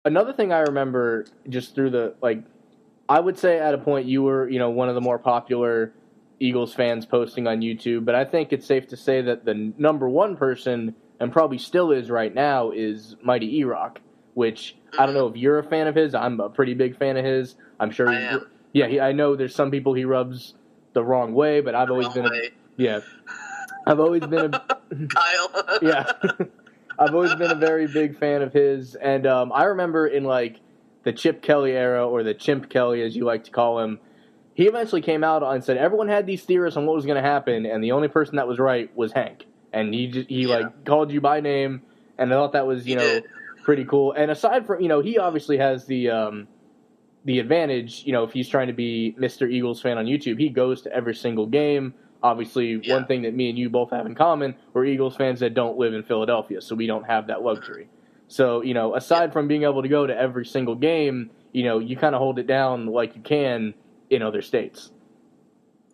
Another thing I remember just through the, like, I would say at a point you were, one of the more popular Eagles fans posting on YouTube, but I think it's safe to say that the number one person, and probably still is right now, is Mighty Erock, which I don't know if you're a fan of his. I'm a pretty big fan of his. I'm sure. I am. Yeah, I know there's some people he rubs the wrong way, but I've always been I've always been a Kyle. yeah. I've always been a very big fan of his, and I remember in like the Chip Kelly era, or the Chimp Kelly as you like to call him, he eventually came out and said everyone had these theories on what was going to happen, and the only person that was right was Hank, and he like called you by name, and I thought that was pretty cool. And aside from he obviously has the advantage, if he's trying to be Mr. Eagles fan on YouTube, he goes to every single game. Obviously, one thing that me and you both have in common, we're Eagles fans that don't live in Philadelphia, so we don't have that luxury. So, aside from being able to go to every single game, you kind of hold it down like you can in other states.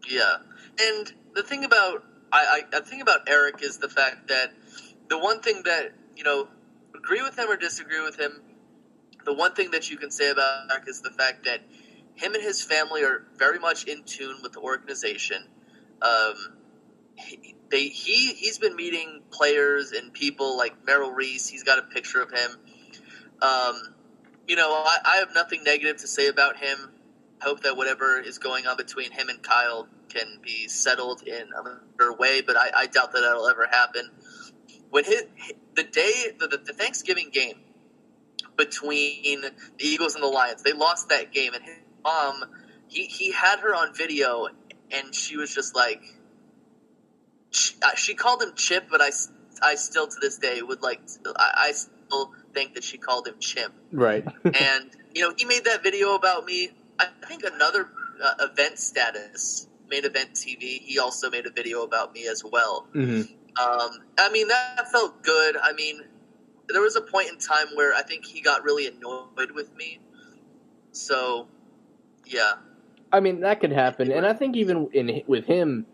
Yeah. And the thing about, I think about Erock is the fact that the one thing that, agree with him or disagree with him, the one thing that you can say about Erock is the fact that him and his family are very much in tune with the organization. He's been meeting players and people like Merrill Reese. He's got a picture of him. I have nothing negative to say about him. I hope that whatever is going on between him and Kyle can be settled in another way, but I doubt that that'll ever happen. When the Thanksgiving game between the Eagles and the Lions, they lost that game, and his mom, he had her on video, and she was just like, she called him Chip, but I still to this day would like, I still think that she called him Chimp. Right. And, he made that video about me. I think another event status, Main Event TV, he also made a video about me as well. Mm-hmm. That felt good. There was a point in time where I think he got really annoyed with me. So, yeah. That could happen. And I think even with him,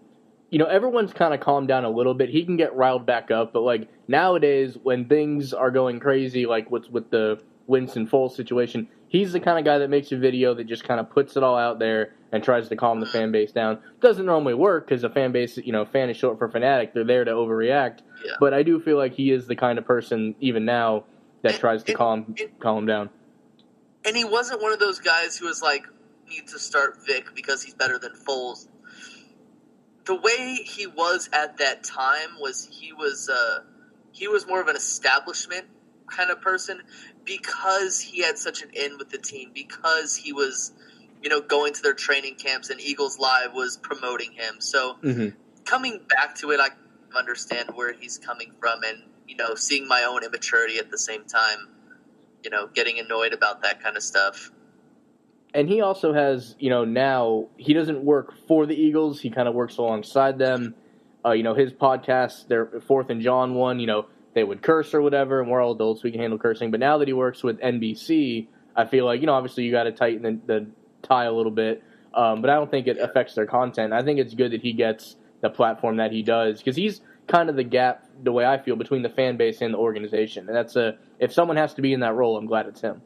everyone's kind of calmed down a little bit. He can get riled back up. But, like, nowadays, when things are going crazy, like what's with the Winston Foles situation, he's the kind of guy that makes a video that just kind of puts it all out there and tries to calm the fan base down. Doesn't normally work because a fan base, fan is short for fanatic. They're there to overreact. Yeah. But I do feel like he is the kind of person, even now, that tries to calm him down. And he wasn't one of those guys who was like, need to start Vic because he's better than Foles. The way he was at that time was he was more of an establishment kind of person because he had such an in with the team, because he was, going to their training camps and Eagles Live was promoting him. So coming back to it, I understand where he's coming from, and, seeing my own immaturity at the same time, getting annoyed about that kind of stuff. And he also has, now he doesn't work for the Eagles. He kind of works alongside them. His podcast, their 4th and John one, they would curse or whatever, and we're all adults, we can handle cursing. But now that he works with NBC, I feel like, obviously you got to tighten the tie a little bit. But I don't think it affects their content. I think it's good that he gets the platform that he does, because he's kind of the gap, the way I feel, between the fan base and the organization. And that's if someone has to be in that role, I'm glad it's him.